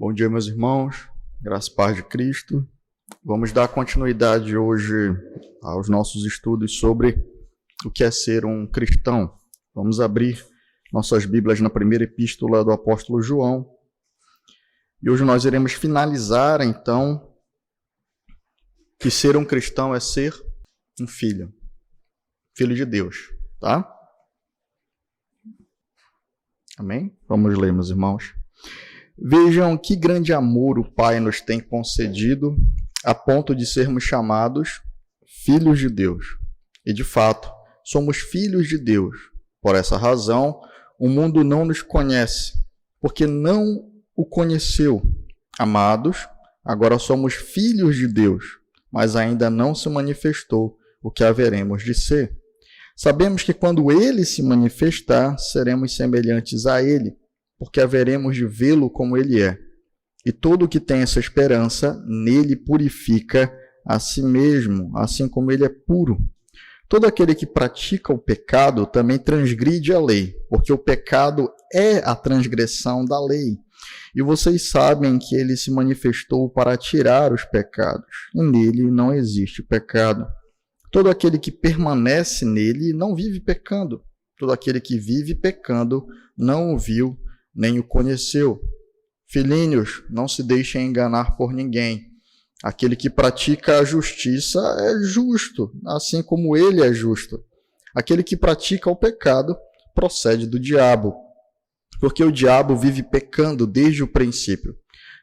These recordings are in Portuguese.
Bom dia, meus irmãos, graça e paz de Cristo. Vamos dar continuidade hoje aos nossos estudos sobre o que é ser um cristão. Vamos abrir nossas Bíblias na primeira epístola do apóstolo João. E hoje nós iremos finalizar, então, que ser um cristão é ser um filho de Deus, tá? Amém? Vamos ler, meus irmãos. Vejam que grande amor o Pai nos tem concedido a ponto de sermos chamados filhos de Deus. E, de fato, somos filhos de Deus. Por essa razão, o mundo não nos conhece, porque não o conheceu. Amados, agora somos filhos de Deus, mas ainda não se manifestou o que haveremos de ser. Sabemos que quando ele se manifestar, seremos semelhantes a ele, porque haveremos de vê-lo como ele é. E todo o que tem essa esperança, nele purifica a si mesmo, assim como ele é puro. Todo aquele que pratica o pecado também transgride a lei, porque o pecado é a transgressão da lei. E vocês sabem que ele se manifestou para tirar os pecados, e nele não existe pecado. Todo aquele que permanece nele não vive pecando. Todo aquele que vive pecando não o viu nem o conheceu. Filhinhos, não se deixem enganar por ninguém. Aquele que pratica a justiça é justo, assim como ele é justo. Aquele que pratica o pecado procede do diabo, porque o diabo vive pecando desde o princípio.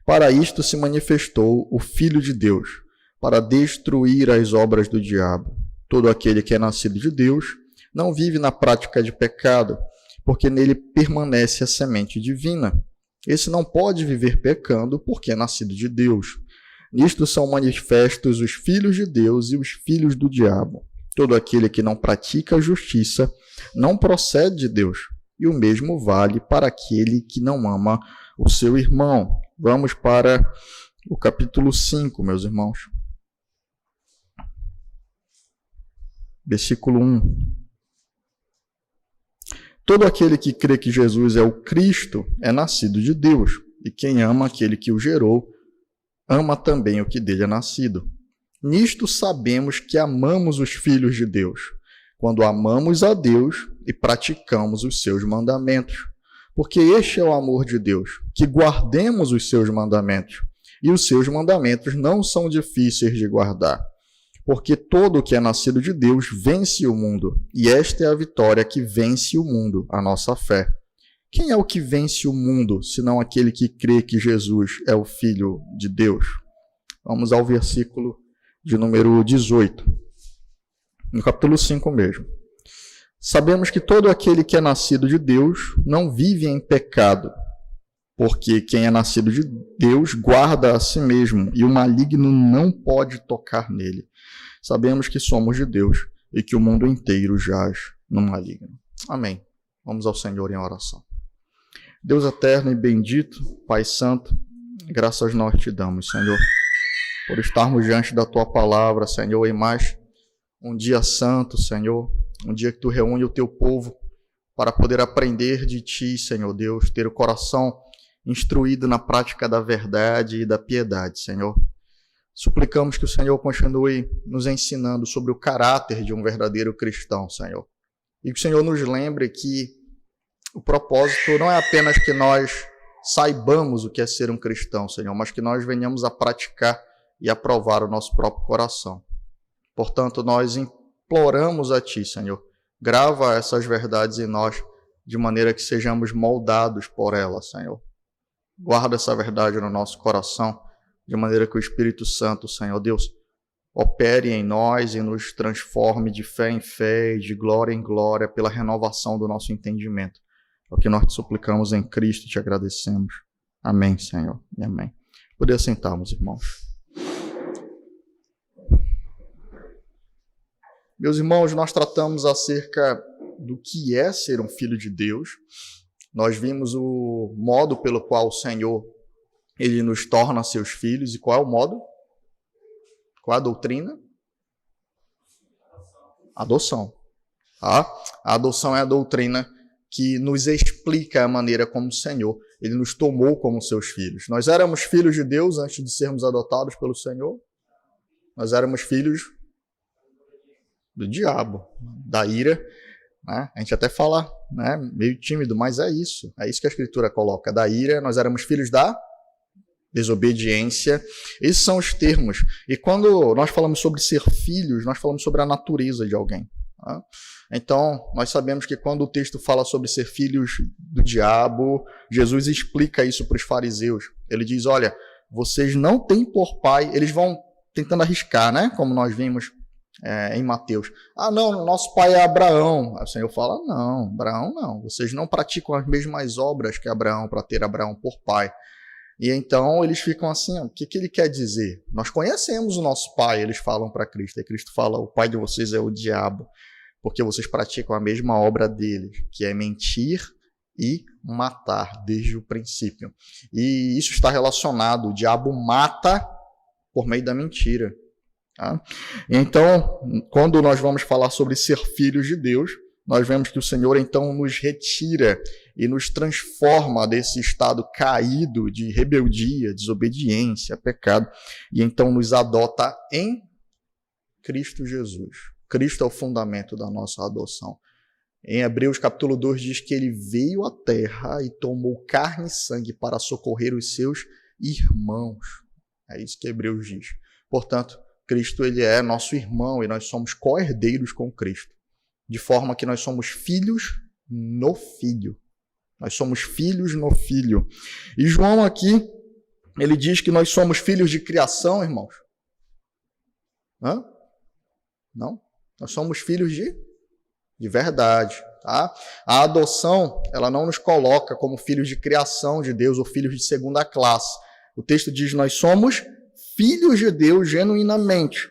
Para isto se manifestou o Filho de Deus, para destruir as obras do diabo. Todo aquele que é nascido de Deus não vive na prática de pecado, porque nele permanece a semente divina. Esse não pode viver pecando, porque é nascido de Deus. Nisto são manifestos os filhos de Deus e os filhos do diabo. Todo aquele que não pratica a justiça não procede de Deus, e o mesmo vale para aquele que não ama o seu irmão. Vamos para o capítulo 5, meus irmãos. Versículo 1. Todo aquele que crê que Jesus é o Cristo é nascido de Deus, e quem ama aquele que o gerou, ama também o que dele é nascido. Nisto sabemos que amamos os filhos de Deus, quando amamos a Deus e praticamos os seus mandamentos. Porque este é o amor de Deus, que guardemos os seus mandamentos, e os seus mandamentos não são difíceis de guardar. Porque todo o que é nascido de Deus vence o mundo, e esta é a vitória que vence o mundo, a nossa fé. Quem é o que vence o mundo, senão aquele que crê que Jesus é o Filho de Deus? Vamos ao versículo de número 18, no capítulo 5 mesmo. Sabemos que todo aquele que é nascido de Deus não vive em pecado, porque quem é nascido de Deus guarda a si mesmo, e o maligno não pode tocar nele. Sabemos que somos de Deus e que o mundo inteiro jaz no maligno. Amém. Vamos ao Senhor em oração. Deus eterno e bendito, Pai Santo, graças nós te damos, Senhor, por estarmos diante da Tua palavra, Senhor, em mais um dia santo, Senhor, um dia que Tu reúne o Teu povo para poder aprender de Ti, Senhor Deus, ter o coração instruído na prática da verdade e da piedade, Senhor. Suplicamos que o Senhor continue nos ensinando sobre o caráter de um verdadeiro cristão, Senhor. E que o Senhor nos lembre que o propósito não é apenas que nós saibamos o que é ser um cristão, Senhor, mas que nós venhamos a praticar e a provar o nosso próprio coração. Portanto, nós imploramos a Ti, Senhor, grava essas verdades em nós de maneira que sejamos moldados por elas, Senhor. Guarda essa verdade no nosso coração, de maneira que o Espírito Santo, Senhor Deus, opere em nós e nos transforme de fé em fé e de glória em glória pela renovação do nosso entendimento. É o que nós te suplicamos em Cristo e te agradecemos. Amém, Senhor, e amém. Poder sentarmos, irmãos. Meus irmãos, nós tratamos acerca do que é ser um filho de Deus. Nós vimos o modo pelo qual o Senhor ele nos torna seus filhos. E qual é o modo? Qual é a doutrina? Adoção. Tá? A adoção é a doutrina que nos explica a maneira como o Senhor Ele nos tomou como seus filhos. Nós éramos filhos de Deus antes de sermos adotados pelo Senhor. Nós éramos filhos do diabo, da ira. Né? A gente até fala, né, meio tímido, mas é isso. É isso que a Escritura coloca. Da ira, nós éramos filhos da desobediência. Esses são os termos. E quando nós falamos sobre ser filhos, nós falamos sobre a natureza de alguém. Tá? Então, nós sabemos que quando o texto fala sobre ser filhos do diabo, Jesus explica isso para os fariseus. Ele diz, olha, vocês não têm por pai, eles vão tentando arriscar, né? Como nós vimos em Mateus. Ah, não, nosso pai é Abraão. Aí o Senhor fala, não, Abraão não. Vocês não praticam as mesmas obras que Abraão para ter Abraão por pai. E então eles ficam assim, o que ele quer dizer? Nós conhecemos o nosso pai, eles falam para Cristo. E Cristo fala, o pai de vocês é o diabo, porque vocês praticam a mesma obra dele, que é mentir e matar desde o princípio. E isso está relacionado, o diabo mata por meio da mentira. Tá? Então, quando nós vamos falar sobre ser filhos de Deus, nós vemos que o Senhor então nos retira e nos transforma desse estado caído de rebeldia, desobediência, pecado, e então nos adota em Cristo Jesus. Cristo é o fundamento da nossa adoção. Em Hebreus capítulo 2 diz que ele veio à terra e tomou carne e sangue para socorrer os seus irmãos. É isso que Hebreus diz. Portanto, Cristo ele é nosso irmão e nós somos co-herdeiros com Cristo. De forma que nós somos filhos no Filho. Nós somos filhos no Filho. E João aqui, ele diz que nós somos filhos de criação, irmãos. Hã? Não? Nós somos filhos de verdade. Tá? A adoção, ela não nos coloca como filhos de criação de Deus ou filhos de segunda classe. O texto diz que nós somos filhos de Deus genuinamente.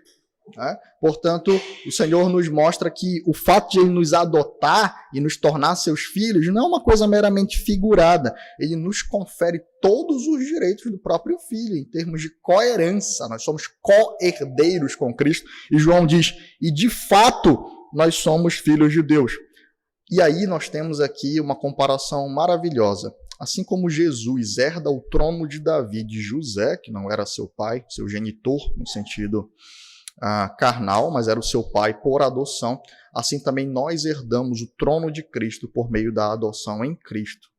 Né? Portanto, o Senhor nos mostra que o fato de Ele nos adotar e nos tornar seus filhos não é uma coisa meramente figurada. Ele nos confere todos os direitos do próprio Filho, em termos de coerência. Nós somos co-herdeiros com Cristo. E João diz, e de fato, nós somos filhos de Deus. E aí nós temos aqui uma comparação maravilhosa. Assim como Jesus herda o trono de Davi de José, que não era seu pai, seu genitor, no sentido carnal, mas era o seu pai por adoção, assim também nós herdamos o trono de Cristo por meio da adoção em Cristo,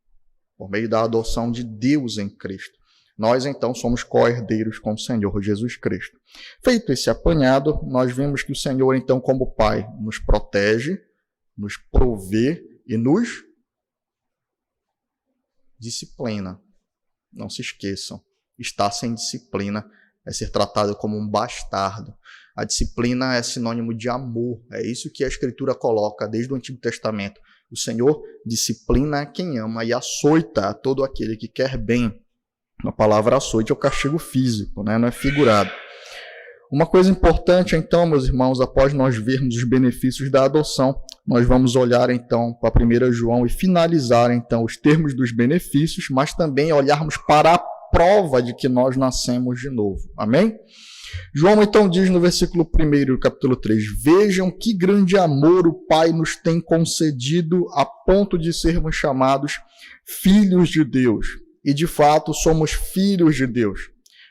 por meio da adoção de Deus em Cristo. Nós, então, somos co-herdeiros com o Senhor Jesus Cristo. Feito esse apanhado, nós vemos que o Senhor, então, como Pai, nos protege, nos provê e nos disciplina. Não se esqueçam, estar sem disciplina é ser tratado como um bastardo. A disciplina é sinônimo de amor. É isso que a Escritura coloca desde o Antigo Testamento. O Senhor disciplina quem ama e açoita a todo aquele que quer bem. A palavra açoite é o castigo físico, né? Não é figurado. Uma coisa importante, então, meus irmãos, após nós vermos os benefícios da adoção, nós vamos olhar, então, para 1 João e finalizar, então, os termos dos benefícios, mas também olharmos para a prova de que nós nascemos de novo. Amém? João, então, diz no versículo 1 do capítulo 3, vejam que grande amor o Pai nos tem concedido a ponto de sermos chamados filhos de Deus. E, de fato, somos filhos de Deus.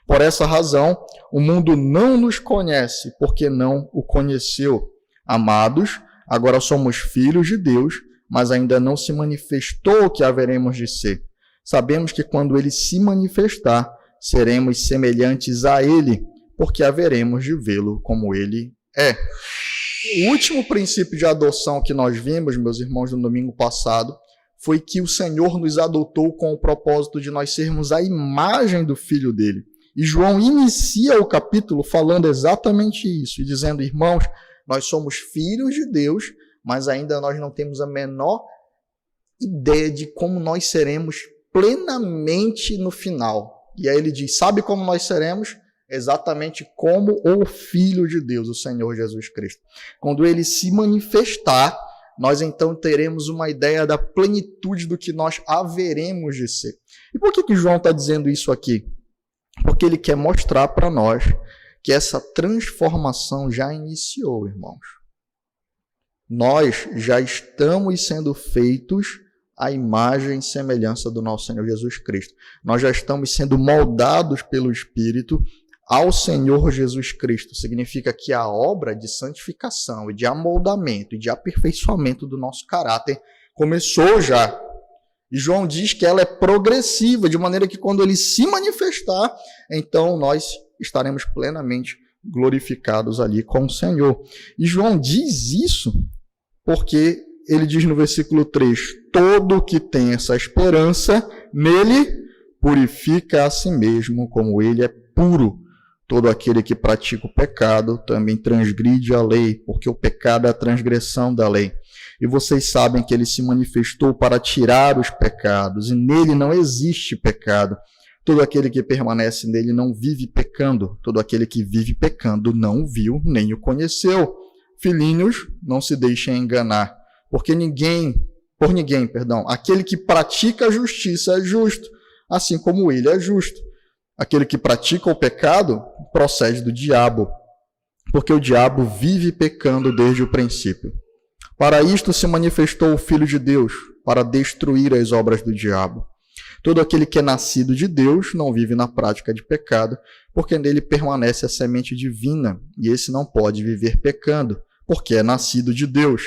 Por essa razão, o mundo não nos conhece, porque não o conheceu. Amados, agora somos filhos de Deus, mas ainda não se manifestou o que haveremos de ser. Sabemos que quando ele se manifestar, seremos semelhantes a ele, porque haveremos de vê-lo como ele é. O último princípio de adoção que nós vimos, meus irmãos, no domingo passado, foi que o Senhor nos adotou com o propósito de nós sermos a imagem do Filho dele. E João inicia o capítulo falando exatamente isso, e dizendo, irmãos, nós somos filhos de Deus, mas ainda nós não temos a menor ideia de como nós seremos plenamente no final. E aí ele diz, sabe como nós seremos? Exatamente como o Filho de Deus, o Senhor Jesus Cristo. Quando ele se manifestar, nós então teremos uma ideia da plenitude do que nós haveremos de ser. E por que João está dizendo isso aqui? Porque ele quer mostrar para nós que essa transformação já iniciou, irmãos. Nós já estamos sendo feitos à imagem e semelhança do nosso Senhor Jesus Cristo. Nós já estamos sendo moldados pelo Espírito ao Senhor Jesus Cristo. Significa que a obra de santificação e de amoldamento e de aperfeiçoamento do nosso caráter começou já. E João diz que ela é progressiva, de maneira que quando ele se manifestar, então nós estaremos plenamente glorificados ali com o Senhor. E João diz isso porque ele diz no versículo 3, todo que tem essa esperança nele purifica a si mesmo como ele é puro. Todo aquele que pratica o pecado também transgride a lei, porque o pecado é a transgressão da lei. E vocês sabem que ele se manifestou para tirar os pecados, e nele não existe pecado. Todo aquele que permanece nele não vive pecando. Todo aquele que vive pecando não viu nem o conheceu. Filhinhos, não se deixem enganar, porque aquele que pratica a justiça é justo, assim como ele é justo. Aquele que pratica o pecado procede do diabo, porque o diabo vive pecando desde o princípio. Para isto se manifestou o Filho de Deus, para destruir as obras do diabo. Todo aquele que é nascido de Deus não vive na prática de pecado, porque nele permanece a semente divina, e esse não pode viver pecando, porque é nascido de Deus.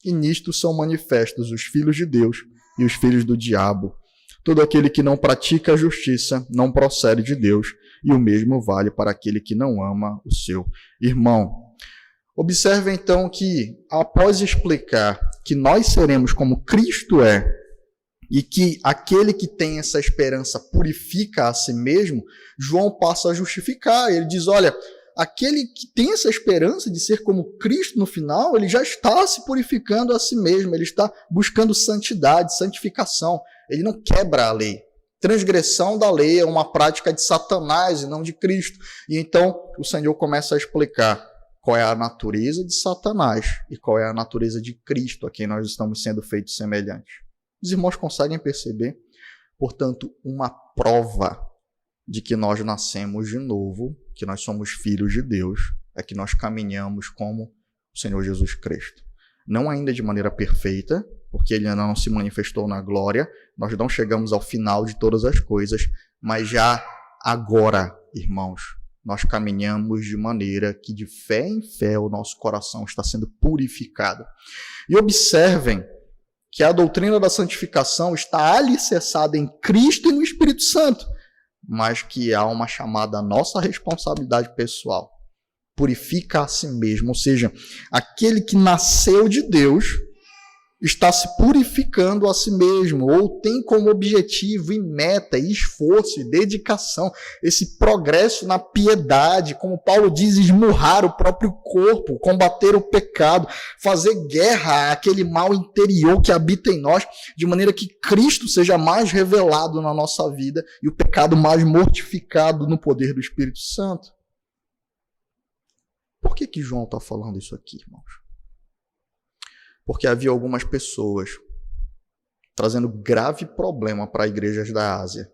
E nisto são manifestos os filhos de Deus e os filhos do diabo. Todo aquele que não pratica a justiça não procede de Deus, e o mesmo vale para aquele que não ama o seu irmão. Observe então que, após explicar que nós seremos como Cristo é, e que aquele que tem essa esperança purifica a si mesmo, João passa a justificar. Ele diz, olha, aquele que tem essa esperança de ser como Cristo no final, ele já está se purificando a si mesmo, ele está buscando santidade, santificação. Ele não quebra a lei. Transgressão da lei é uma prática de Satanás e não de Cristo. E então o Senhor começa a explicar qual é a natureza de Satanás e qual é a natureza de Cristo a quem nós estamos sendo feitos semelhantes. Os irmãos conseguem perceber? Portanto, uma prova de que nós nascemos de novo, que nós somos filhos de Deus, é que nós caminhamos como o Senhor Jesus Cristo. Não ainda de maneira perfeita, porque ele ainda não se manifestou na glória, nós não chegamos ao final de todas as coisas, mas já agora, irmãos, nós caminhamos de maneira que de fé em fé o nosso coração está sendo purificado. E observem que a doutrina da santificação está alicerçada em Cristo e no Espírito Santo, mas que há uma chamada à nossa responsabilidade pessoal. Purifica a si mesmo, ou seja, aquele que nasceu de Deus está se purificando a si mesmo, ou tem como objetivo e meta, e esforço e dedicação esse progresso na piedade, como Paulo diz, esmurrar o próprio corpo, combater o pecado, fazer guerra àquele mal interior que habita em nós, de maneira que Cristo seja mais revelado na nossa vida e o pecado mais mortificado no poder do Espírito Santo. Por que João está falando isso aqui, irmãos? Porque havia algumas pessoas trazendo grave problema para igrejas da Ásia.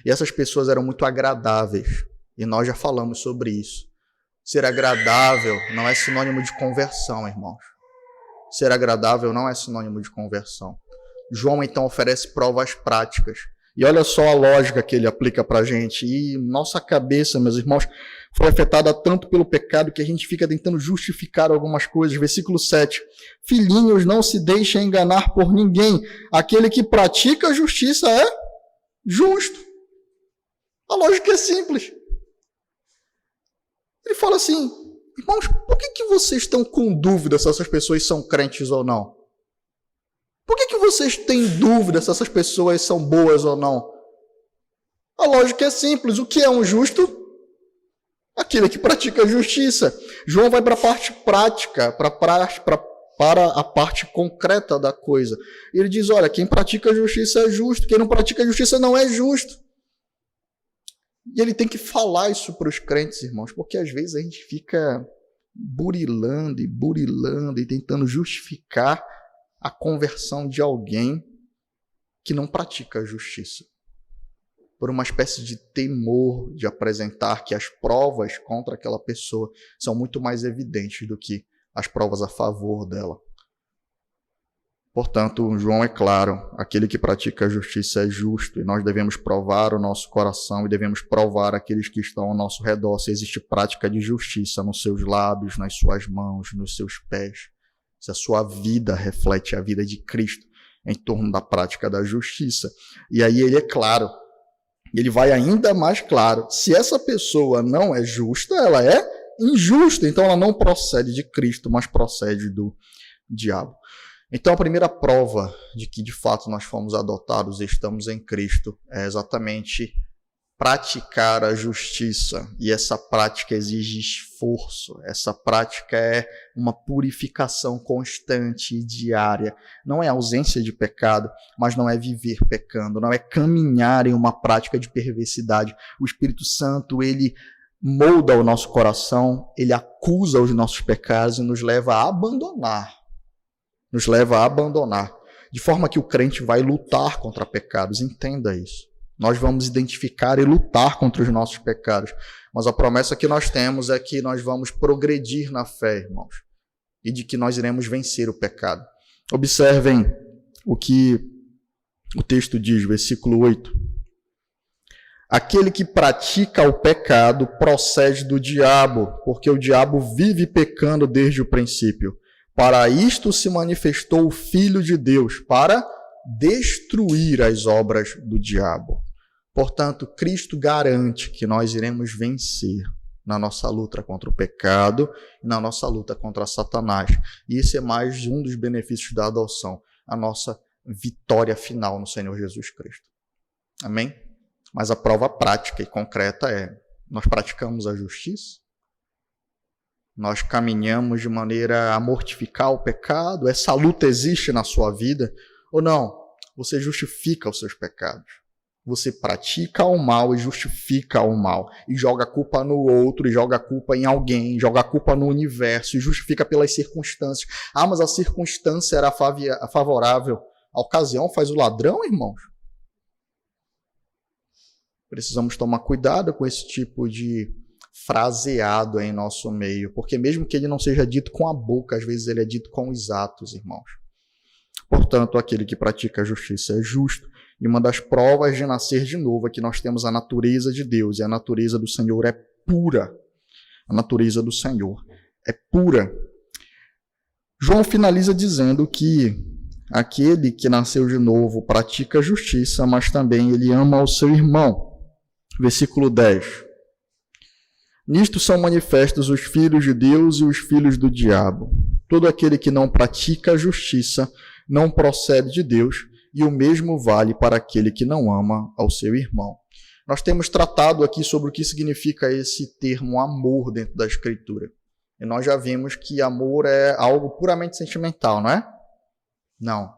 E essas pessoas eram muito agradáveis. E nós já falamos sobre isso. Ser agradável não é sinônimo de conversão, irmãos. Ser agradável não é sinônimo de conversão. João, então, oferece provas práticas. E olha só a lógica que ele aplica para a gente. E nossa cabeça, meus irmãos, foi afetada tanto pelo pecado que a gente fica tentando justificar algumas coisas. Versículo 7. Filhinhos, não se deixem enganar por ninguém. Aquele que pratica a justiça é justo. A lógica é simples. Ele fala assim, irmãos, por que vocês estão com dúvida se essas pessoas são crentes ou não? Por que vocês têm dúvida se essas pessoas são boas ou não? A lógica é simples. O que é um justo? Aquele que pratica a justiça. João vai para a parte prática, para a parte concreta da coisa. Ele diz, olha, quem pratica a justiça é justo, quem não pratica a justiça não é justo. E ele tem que falar isso para os crentes, irmãos, porque às vezes a gente fica burilando e tentando justificar a conversão de alguém que não pratica a justiça, por uma espécie de temor de apresentar que as provas contra aquela pessoa são muito mais evidentes do que as provas a favor dela. Portanto, João é claro, aquele que pratica a justiça é justo, e nós devemos provar o nosso coração e devemos provar aqueles que estão ao nosso redor se existe prática de justiça nos seus lábios, nas suas mãos, nos seus pés, se a sua vida reflete a vida de Cristo em torno da prática da justiça. E aí ele é claro, ele vai ainda mais claro, se essa pessoa não é justa, ela é injusta, então ela não procede de Cristo, mas procede do diabo. Então, a primeira prova de que, de fato, nós fomos adotados e estamos em Cristo é exatamente praticar a justiça. E essa prática exige esforço. Essa prática é uma purificação constante e diária. Não é ausência de pecado, mas não é viver pecando. Não é caminhar em uma prática de perversidade. O Espírito Santo, ele molda o nosso coração, ele acusa os nossos pecados e nos leva a abandonar. De forma que o crente vai lutar contra pecados. Entenda isso. Nós vamos identificar e lutar contra os nossos pecados. Mas a promessa que nós temos é que nós vamos progredir na fé, irmãos. E de que nós iremos vencer o pecado. Observem o que o texto diz, versículo 8. Aquele que pratica o pecado procede do diabo, porque o diabo vive pecando desde o princípio. Para isto se manifestou o Filho de Deus, para destruir as obras do diabo. Portanto, Cristo garante que nós iremos vencer na nossa luta contra o pecado e na nossa luta contra Satanás. E esse é mais um dos benefícios da adoção, a nossa vitória final no Senhor Jesus Cristo. Amém? Mas a prova prática e concreta é: nós praticamos a justiça? Nós caminhamos de maneira a mortificar o pecado? Essa luta existe na sua vida? Ou não? Você justifica os seus pecados. Você pratica o mal e justifica o mal. E joga a culpa no outro, e joga a culpa em alguém, joga a culpa no universo, e justifica pelas circunstâncias. Ah, mas a circunstância era favorável. A ocasião faz o ladrão, irmãos? Precisamos tomar cuidado com esse tipo de fraseado em nosso meio, porque mesmo que ele não seja dito com a boca, às vezes ele é dito com os atos, irmãos. Portanto, aquele que pratica a justiça é justo, e uma das provas de nascer de novo é que nós temos a natureza de Deus, e a natureza do Senhor é pura. A natureza do Senhor é pura. João finaliza dizendo que aquele que nasceu de novo pratica a justiça, mas também ele ama o seu irmão. Versículo 10. Nisto são manifestos os filhos de Deus e os filhos do diabo. Todo aquele que não pratica a justiça não procede de Deus, e o mesmo vale para aquele que não ama ao seu irmão. Nós temos tratado aqui sobre o que significa esse termo amor dentro da Escritura. E nós já vimos que amor é algo puramente sentimental, não é? Não.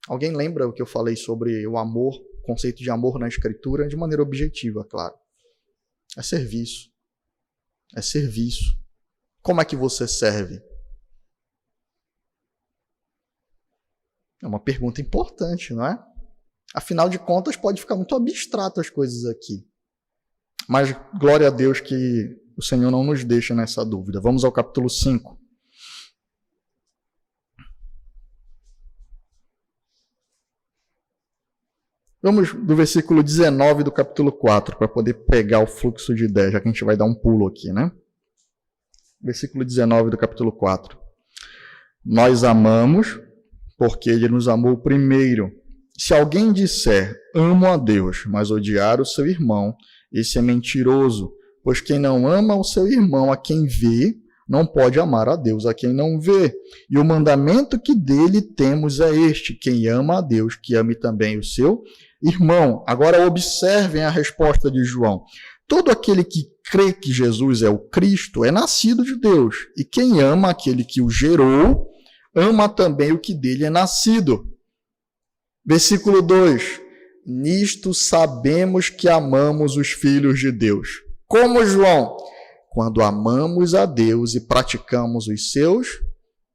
Alguém lembra o que eu falei sobre o amor, o conceito de amor na Escritura? De maneira objetiva, claro. É serviço. É serviço. Como é que você serve? É uma pergunta importante, não é? Afinal de contas, pode ficar muito abstrato as coisas aqui. Mas glória a Deus que o Senhor não nos deixa nessa dúvida. Vamos ao capítulo 5. Vamos do versículo 19 do capítulo 4, para poder pegar o fluxo de ideia, já que a gente vai dar um pulo aqui, né? Versículo 19 do capítulo 4. Nós amamos porque ele nos amou primeiro. Se alguém disser, amo a Deus, mas odiar o seu irmão, esse é mentiroso, pois quem não ama o seu irmão a quem vê, não pode amar a Deus a quem não vê. E o mandamento que dele temos é este: quem ama a Deus, que ame também o seu irmão. Agora observem a resposta de João. Todo aquele que crê que Jesus é o Cristo é nascido de Deus, e quem ama aquele que o gerou, ama também o que dele é nascido. Versículo 2. Nisto sabemos que amamos os filhos de Deus. Como, João? Quando amamos a Deus e praticamos os seus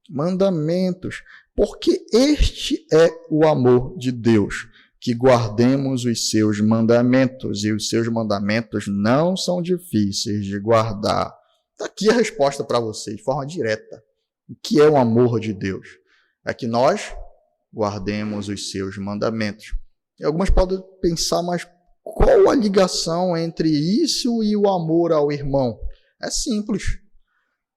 mandamentos. Porque este é o amor de Deus, que guardemos os seus mandamentos, e os seus mandamentos não são difíceis de guardar. Está aqui a resposta para vocês, de forma direta. O que é o amor de Deus? É que nós guardemos os seus mandamentos. E algumas podem pensar, mas qual a ligação entre isso e o amor ao irmão? É simples.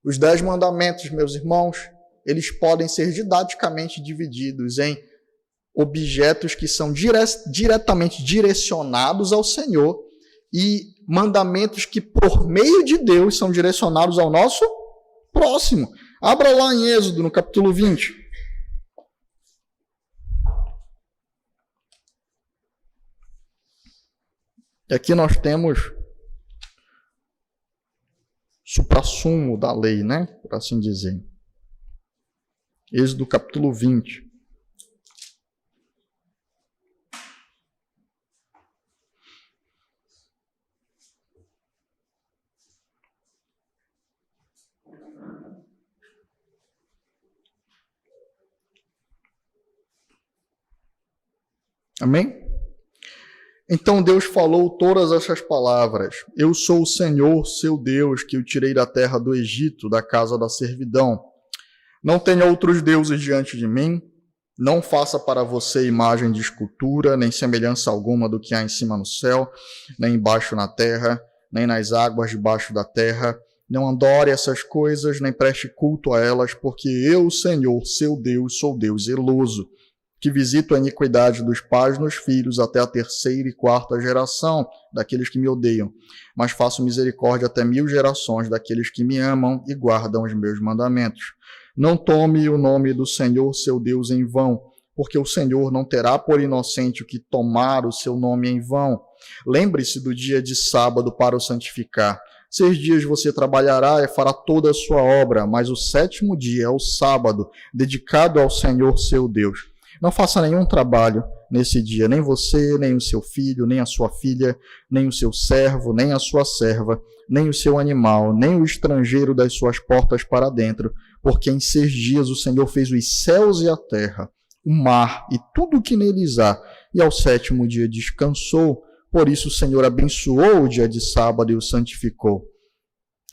Os 10 mandamentos, meus irmãos, eles podem ser didaticamente divididos em objetos que são diretamente direcionados ao Senhor e mandamentos que, por meio de Deus, são direcionados ao nosso próximo. Abra lá em Êxodo, no capítulo 20. E aqui nós temos suprassumo da lei, né? Por assim dizer. Êxodo capítulo 20. Amém? Então Deus falou todas essas palavras. Eu sou o Senhor, seu Deus, que o tirei da terra do Egito, da casa da servidão. Não tenha outros deuses diante de mim. Não faça para você imagem de escultura, nem semelhança alguma do que há em cima no céu, nem embaixo na terra, nem nas águas debaixo da terra. Não adore essas coisas, nem preste culto a elas, porque eu, Senhor, seu Deus, sou Deus zeloso, que visito a iniquidade dos pais nos filhos até a 3ª e 4ª geração daqueles que me odeiam, mas faço misericórdia até 1000 gerações daqueles que me amam e guardam os meus mandamentos. Não tome o nome do Senhor, seu Deus, em vão, porque o Senhor não terá por inocente o que tomar o seu nome em vão. Lembre-se do dia de sábado para o santificar. 6 dias você trabalhará e fará toda a sua obra, mas o 7º dia é o sábado, dedicado ao Senhor, seu Deus. Não faça nenhum trabalho nesse dia, nem você, nem o seu filho, nem a sua filha, nem o seu servo, nem a sua serva, nem o seu animal, nem o estrangeiro das suas portas para dentro, porque em 6 dias o Senhor fez os céus e a terra, o mar e tudo o que neles há, e ao 7º dia descansou. Por isso o Senhor abençoou o dia de sábado e o santificou.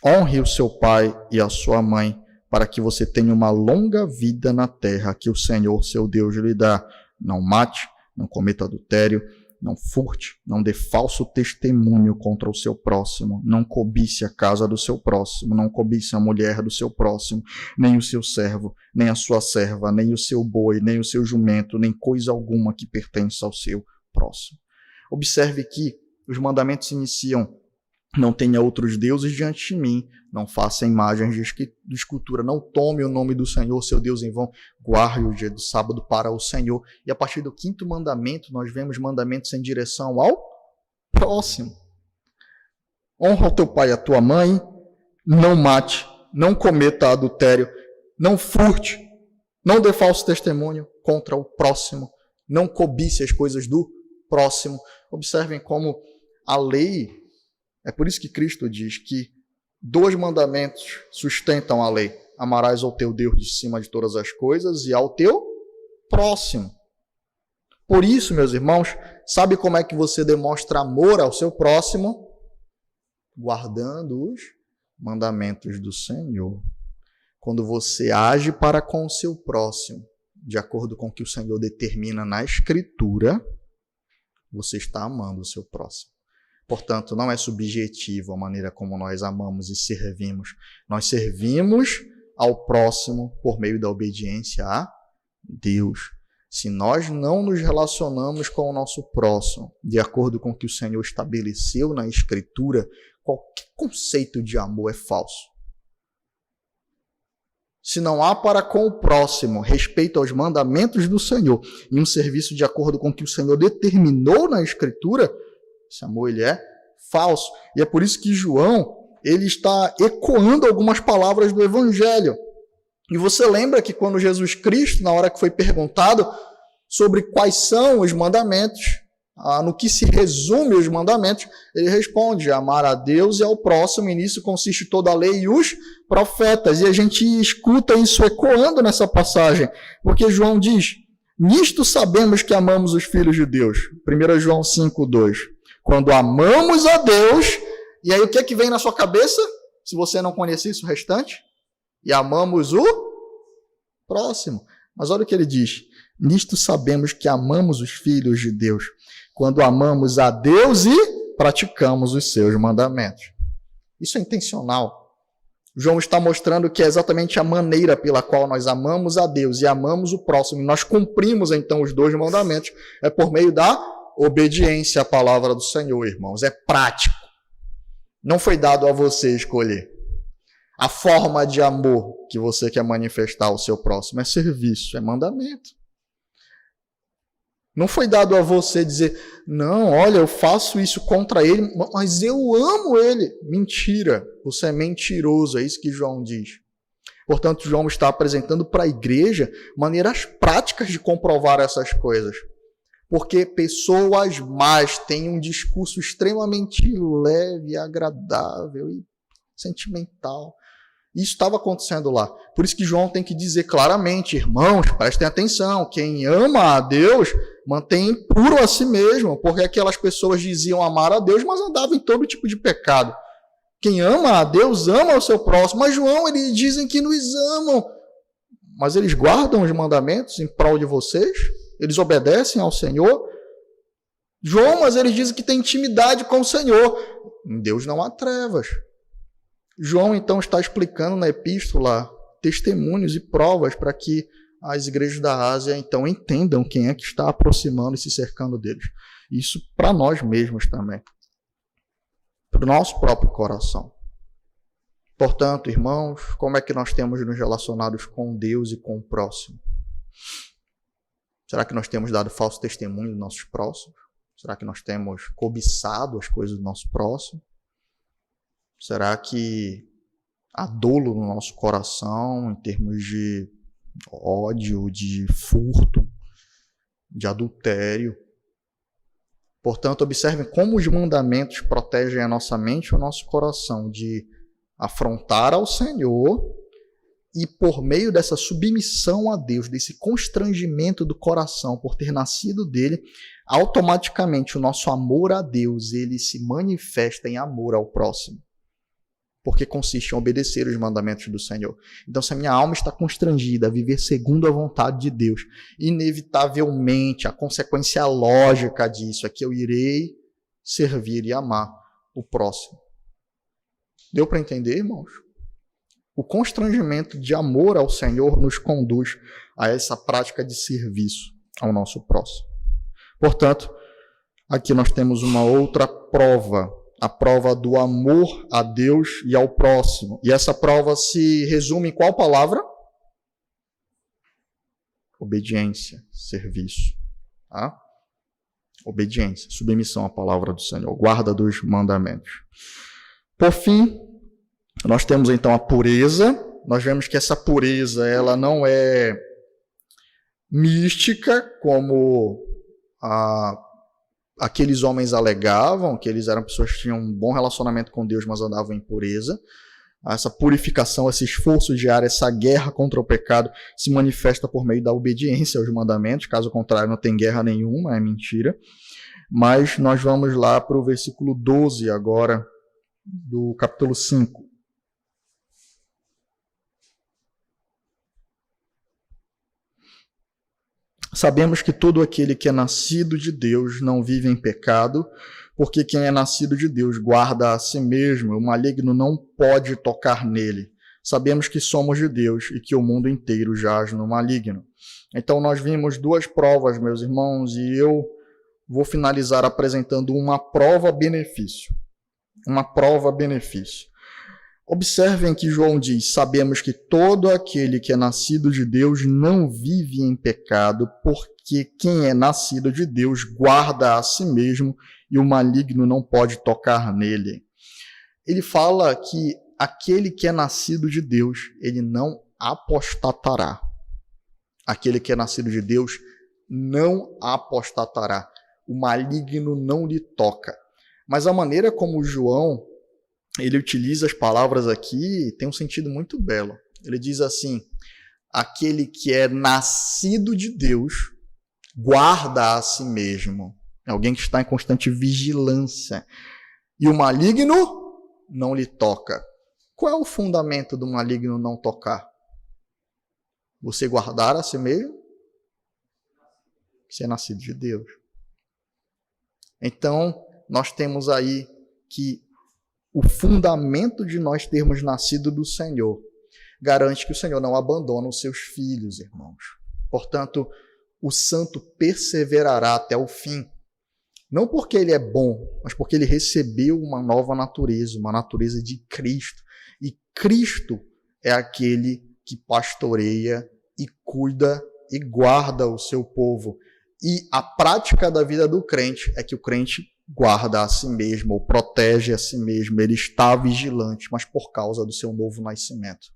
Honre o seu pai e a sua mãe, para que você tenha uma longa vida na terra que o Senhor, seu Deus, lhe dá. Não mate, não cometa adultério, não furte, não dê falso testemunho contra o seu próximo, não cobice a casa do seu próximo, não cobice a mulher do seu próximo, nem o seu servo, nem a sua serva, nem o seu boi, nem o seu jumento, nem coisa alguma que pertença ao seu próximo. Observe que os mandamentos iniciam: não tenha outros deuses diante de mim, não faça imagens de escultura, não tome o nome do Senhor, seu Deus, em vão, guarde o dia de sábado para o Senhor. E a partir do 5º mandamento, nós vemos mandamentos em direção ao próximo. Honra o teu pai e a tua mãe, não mate, não cometa adultério, não furte, não dê falso testemunho contra o próximo, não cobice as coisas do próximo. Observem como a lei, é por isso que Cristo diz que 2 mandamentos sustentam a lei: amarás ao teu Deus de cima de todas as coisas e ao teu próximo. Por isso, meus irmãos, sabe como é que você demonstra amor ao seu próximo? Guardando os mandamentos do Senhor. Quando você age para com o seu próximo, de acordo com o que o Senhor determina na Escritura, você está amando o seu próximo. Portanto, não é subjetivo a maneira como nós amamos e servimos. Nós servimos ao próximo por meio da obediência a Deus. Se nós não nos relacionamos com o nosso próximo de acordo com o que o Senhor estabeleceu na Escritura, qualquer conceito de amor é falso. Se não há para com o próximo respeito aos mandamentos do Senhor e um serviço de acordo com o que o Senhor determinou na Escritura, esse amor ele é falso. E é por isso que João ele está ecoando algumas palavras do Evangelho. E você lembra que quando Jesus Cristo, na hora que foi perguntado sobre quais são os mandamentos, no que se resume os mandamentos, ele responde: amar a Deus e ao próximo, e nisso consiste toda a lei e os profetas. E a gente escuta isso ecoando nessa passagem, porque João diz: nisto sabemos que amamos os filhos de Deus. 1 João 5:2. Quando amamos a Deus, e aí o que é que vem na sua cabeça? Se você não conhece isso, o restante? E amamos o próximo. Mas olha o que ele diz. Nisto sabemos que amamos os filhos de Deus, quando amamos a Deus e praticamos os seus mandamentos. Isso é intencional. João está mostrando que é exatamente a maneira pela qual nós amamos a Deus e amamos o próximo. E nós cumprimos, então, os 2 mandamentos. É por meio da obediência à palavra do Senhor, irmãos. É prático. Não foi dado a você escolher. A forma de amor que você quer manifestar ao seu próximo é serviço, é mandamento. Não foi dado a você dizer, não, olha, eu faço isso contra ele, mas eu amo ele. Mentira, você é mentiroso, é isso que João diz. Portanto, João está apresentando para a igreja maneiras práticas de comprovar essas coisas. Porque pessoas más têm um discurso extremamente leve, agradável e sentimental. Isso estava acontecendo lá. Por isso que João tem que dizer claramente, irmãos, prestem atenção, quem ama a Deus mantém puro a si mesmo, porque aquelas pessoas diziam amar a Deus, mas andavam em todo tipo de pecado. Quem ama a Deus ama o seu próximo. Mas João, eles dizem que nos amam, mas eles guardam os mandamentos em prol de vocês? Eles obedecem ao Senhor? João, mas eles dizem que tem intimidade com o Senhor. Em Deus não há trevas. João, então, está explicando na epístola testemunhos e provas para que as igrejas da Ásia, então, entendam quem é que está aproximando e se cercando deles. Isso para nós mesmos também. Para o nosso próprio coração. Portanto, irmãos, como é que nós temos nos relacionados com Deus e com o próximo? Será que nós temos dado falso testemunho dos nossos próximos? Será que nós temos cobiçado as coisas do nosso próximo? Será que há dolo no nosso coração em termos de ódio, de furto, de adultério? Portanto, observem como os mandamentos protegem a nossa mente e o nosso coração de afrontar ao Senhor e, por meio dessa submissão a Deus, desse constrangimento do coração por ter nascido dele, automaticamente o nosso amor a Deus ele se manifesta em amor ao próximo. Porque consiste em obedecer os mandamentos do Senhor. Então, se a minha alma está constrangida a viver segundo a vontade de Deus, inevitavelmente, a consequência lógica disso é que eu irei servir e amar o próximo. Deu para entender, irmãos? O constrangimento de amor ao Senhor nos conduz a essa prática de serviço ao nosso próximo. Portanto, aqui nós temos uma outra prova, a prova do amor a Deus e ao próximo. E essa prova se resume em qual palavra? Obediência, serviço. Tá? Obediência, submissão à palavra do Senhor, guarda dos mandamentos. Por fim, nós temos então a pureza. Nós vemos que essa pureza ela não é mística, como aqueles homens alegavam, que eles eram pessoas que tinham um bom relacionamento com Deus, mas andavam em pureza. Essa purificação, esse esforço diário, essa guerra contra o pecado se manifesta por meio da obediência aos mandamentos. Caso contrário, não tem guerra nenhuma, é mentira. Mas nós vamos lá para o versículo 12 agora, do capítulo 5. Sabemos que todo aquele que é nascido de Deus não vive em pecado, porque quem é nascido de Deus guarda a si mesmo, o maligno não pode tocar nele. Sabemos que somos de Deus e que o mundo inteiro jaz no maligno. Então nós vimos duas provas, meus irmãos, e eu vou finalizar apresentando uma prova-benefício. Uma prova-benefício. Observem que João diz, sabemos que todo aquele que é nascido de Deus não vive em pecado, porque quem é nascido de Deus guarda a si mesmo e o maligno não pode tocar nele. Ele fala que aquele que é nascido de Deus, ele não apostatará. Aquele que é nascido de Deus não apostatará. O maligno não lhe toca. Mas a maneira como João ele utiliza as palavras aqui, tem um sentido muito belo. Ele diz assim, aquele que é nascido de Deus, guarda a si mesmo. É alguém que está em constante vigilância. E o maligno não lhe toca. Qual é o fundamento do maligno não tocar? Você guardar a si mesmo? Ser nascido de Deus. Então, nós temos aí que o fundamento de nós termos nascido do Senhor garante que o Senhor não abandona os seus filhos, irmãos. Portanto, o santo perseverará até o fim. Não porque ele é bom, mas porque ele recebeu uma nova natureza, uma natureza de Cristo. E Cristo é aquele que pastoreia e cuida e guarda o seu povo. E a prática da vida do crente é que o crente guarda a si mesmo, ou protege a si mesmo, ele está vigilante, mas por causa do seu novo nascimento.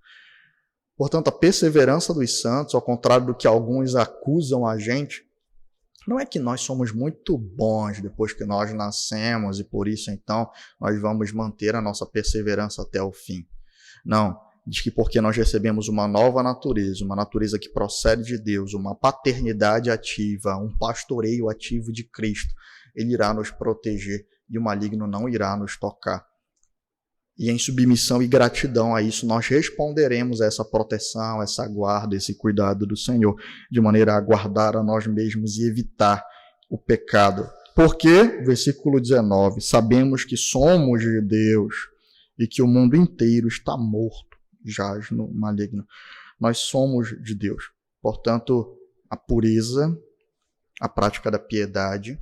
Portanto, a perseverança dos santos, ao contrário do que alguns acusam a gente, não é que nós somos muito bons depois que nós nascemos e por isso, então, nós vamos manter a nossa perseverança até o fim. Não, diz que porque nós recebemos uma nova natureza, uma natureza que procede de Deus, uma paternidade ativa, um pastoreio ativo de Cristo, ele irá nos proteger e o maligno não irá nos tocar. E em submissão e gratidão a isso, nós responderemos a essa proteção, essa guarda, esse cuidado do Senhor, de maneira a guardar a nós mesmos e evitar o pecado. Porque, versículo 19, sabemos que somos de Deus e que o mundo inteiro está morto, jaz no maligno. Nós somos de Deus. Portanto, a pureza, a prática da piedade.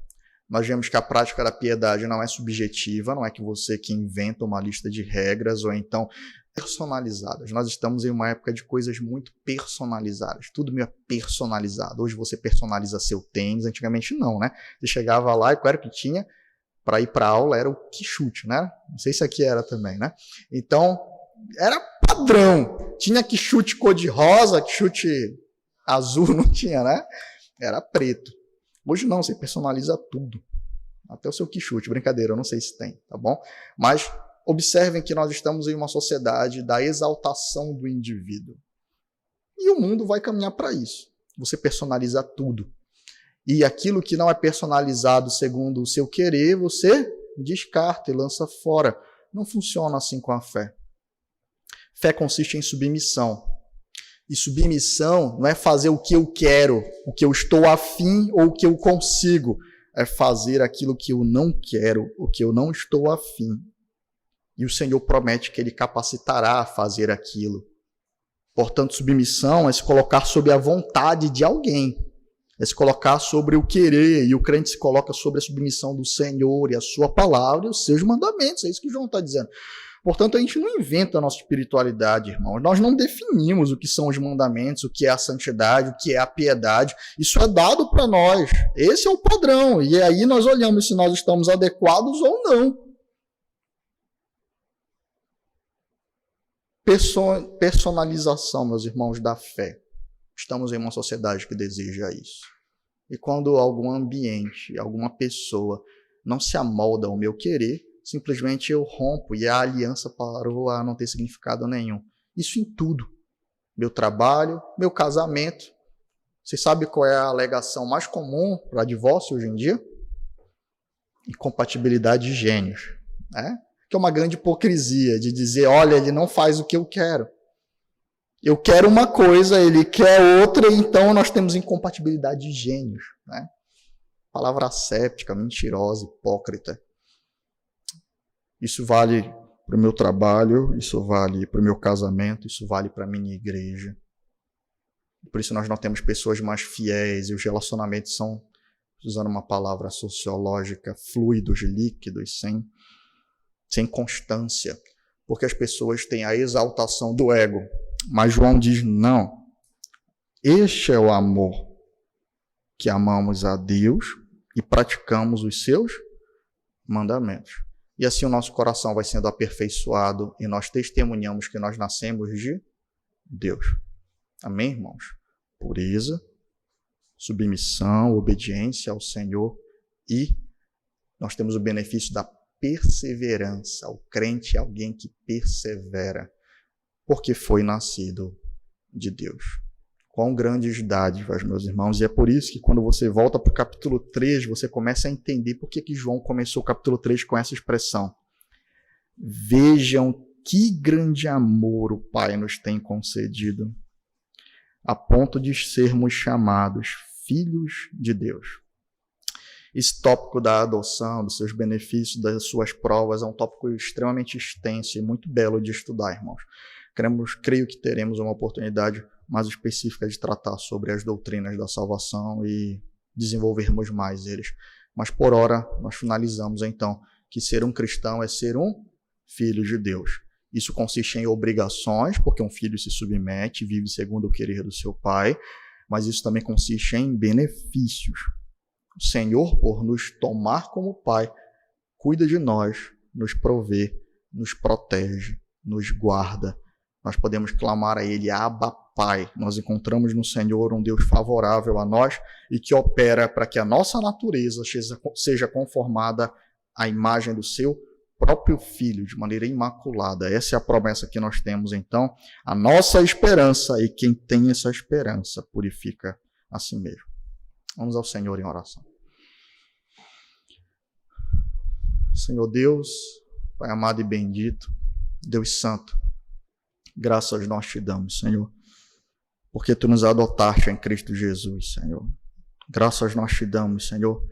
Nós vemos que a prática da piedade não é subjetiva, não é que você que inventa uma lista de regras ou então personalizadas. Nós estamos em uma época de coisas muito personalizadas, tudo meio personalizado. Hoje você personaliza seu tênis, antigamente não, né? Você chegava lá e qual era o que tinha para ir para a aula? Era o quichute, né? Não sei se aqui era também, né? Então, era padrão. Tinha quichute cor-de-rosa, quichute azul, não tinha, né? Era preto. Hoje não, você personaliza tudo. Até o seu quichute, brincadeira, eu não sei se tem, tá bom? Mas observem que nós estamos em uma sociedade da exaltação do indivíduo. E o mundo vai caminhar para isso. Você personaliza tudo. E aquilo que não é personalizado segundo o seu querer, você descarta e lança fora. Não funciona assim com a fé. Fé consiste em submissão. E submissão não é fazer o que eu quero, o que eu estou afim ou o que eu consigo. É fazer aquilo que eu não quero, o que eu não estou afim. E o Senhor promete que Ele capacitará a fazer aquilo. Portanto, submissão é se colocar sob a vontade de alguém. É se colocar sobre o querer. E o crente se coloca sobre a submissão do Senhor e a sua palavra e os seus mandamentos. É isso que João está dizendo. Portanto, a gente não inventa a nossa espiritualidade, irmãos. Nós não definimos o que são os mandamentos, o que é a santidade, o que é a piedade. Isso é dado para nós. Esse é o padrão. E aí nós olhamos se nós estamos adequados ou não. Personalização, meus irmãos, da fé. Estamos em uma sociedade que deseja isso. E quando algum ambiente, alguma pessoa não se amolda ao meu querer, simplesmente eu rompo e a aliança parou a não ter significado nenhum. Isso em tudo. Meu trabalho, meu casamento. Você sabe qual é a alegação mais comum para divórcio hoje em dia? Incompatibilidade de gênios. Né? Que é uma grande hipocrisia de dizer, olha, ele não faz o que eu quero. Eu quero uma coisa, ele quer outra, então nós temos incompatibilidade de gênios. Né? Palavra asséptica, mentirosa, hipócrita. Isso vale para o meu trabalho, isso vale para o meu casamento, isso vale para a minha igreja. Por isso nós não temos pessoas mais fiéis e os relacionamentos são, usando uma palavra sociológica, fluidos, líquidos, sem constância. Porque as pessoas têm a exaltação do ego. Mas João diz, não. Este é o amor, que amamos a Deus e praticamos os seus mandamentos. E assim o nosso coração vai sendo aperfeiçoado e nós testemunhamos que nós nascemos de Deus. Amém, irmãos? Pureza, submissão, obediência ao Senhor e nós temos o benefício da perseverança. O crente é alguém que persevera porque foi nascido de Deus. Quão grandes dádivas, meus irmãos, e é por isso que quando você volta para o capítulo 3, você começa a entender por que João começou o capítulo 3 com essa expressão. Vejam que grande amor o Pai nos tem concedido, a ponto de sermos chamados filhos de Deus. Esse tópico da adoção, dos seus benefícios, das suas provas, é um tópico extremamente extenso e muito belo de estudar, irmãos. Creio que teremos uma oportunidade mais específica de tratar sobre as doutrinas da salvação e desenvolvermos mais eles. Mas por hora, nós finalizamos então que ser um cristão é ser um filho de Deus. Isso consiste em obrigações, porque um filho se submete e vive segundo o querer do seu pai, mas isso também consiste em benefícios. O Senhor, por nos tomar como pai, cuida de nós, nos provê, nos protege, nos guarda. Nós podemos clamar a Ele, Abba, Pai. Nós encontramos no Senhor um Deus favorável a nós e que opera para que a nossa natureza seja conformada à imagem do seu próprio Filho, de maneira imaculada. Essa é a promessa que nós temos, então, a nossa esperança, e quem tem essa esperança purifica a si mesmo. Vamos ao Senhor em oração. Senhor Deus, Pai amado e bendito, Deus Santo, graças nós te damos, Senhor, porque Tu nos adotaste em Cristo Jesus, Senhor. Graças nós te damos, Senhor,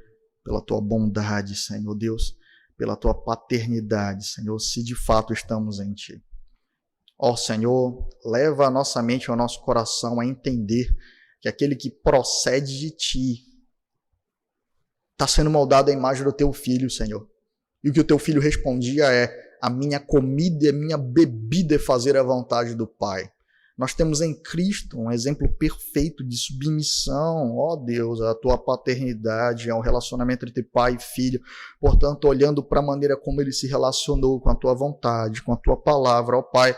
pela Tua bondade, Senhor Deus, pela Tua paternidade, Senhor, se de fato estamos em Ti. Ó Senhor, leva a nossa mente e o nosso coração a entender que aquele que procede de Ti está sendo moldado à imagem do Teu Filho, Senhor. E o que o Teu Filho respondia é: a minha comida e a minha bebida é fazer a vontade do Pai. Nós temos em Cristo um exemplo perfeito de submissão, ó Deus, à Tua paternidade, ao relacionamento entre Pai e Filho. Portanto, olhando para a maneira como Ele se relacionou com a Tua vontade, com a Tua palavra, ó Pai,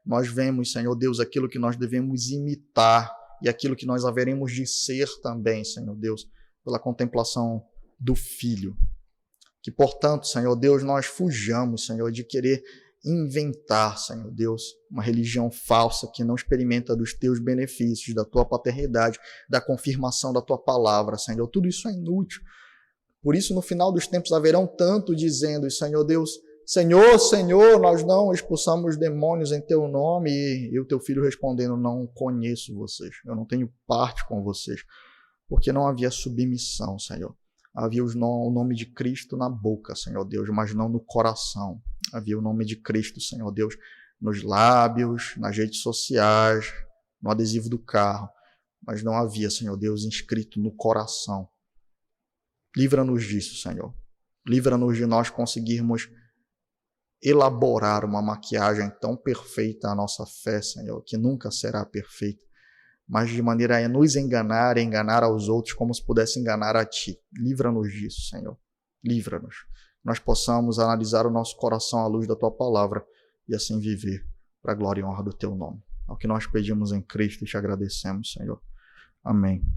nós vemos, Senhor Deus, aquilo que nós devemos imitar e aquilo que nós haveremos de ser também, Senhor Deus, pela contemplação do Filho. Que, portanto, Senhor Deus, nós fujamos, Senhor, de querer inventar, Senhor Deus, uma religião falsa que não experimenta dos Teus benefícios, da Tua paternidade, da confirmação da Tua palavra, Senhor. Tudo isso é inútil. Por isso, no final dos tempos, haverão tanto dizendo, Senhor Deus, Senhor, Senhor, nós não expulsamos demônios em Teu nome, e o Teu Filho respondendo, não conheço vocês, eu não tenho parte com vocês, porque não havia submissão, Senhor. Havia o nome de Cristo na boca, Senhor Deus, mas não no coração. Havia o nome de Cristo, Senhor Deus, nos lábios, nas redes sociais, no adesivo do carro, mas não havia, Senhor Deus, inscrito no coração. Livra-nos disso, Senhor. Livra-nos de nós conseguirmos elaborar uma maquiagem tão perfeita à nossa fé, Senhor, que nunca será perfeita, mas de maneira a nos enganar e enganar aos outros como se pudesse enganar a Ti. Livra-nos disso, Senhor. Livra-nos. Nós possamos analisar o nosso coração à luz da Tua palavra e assim viver para a glória e honra do Teu nome. É o que nós pedimos em Cristo e te agradecemos, Senhor. Amém.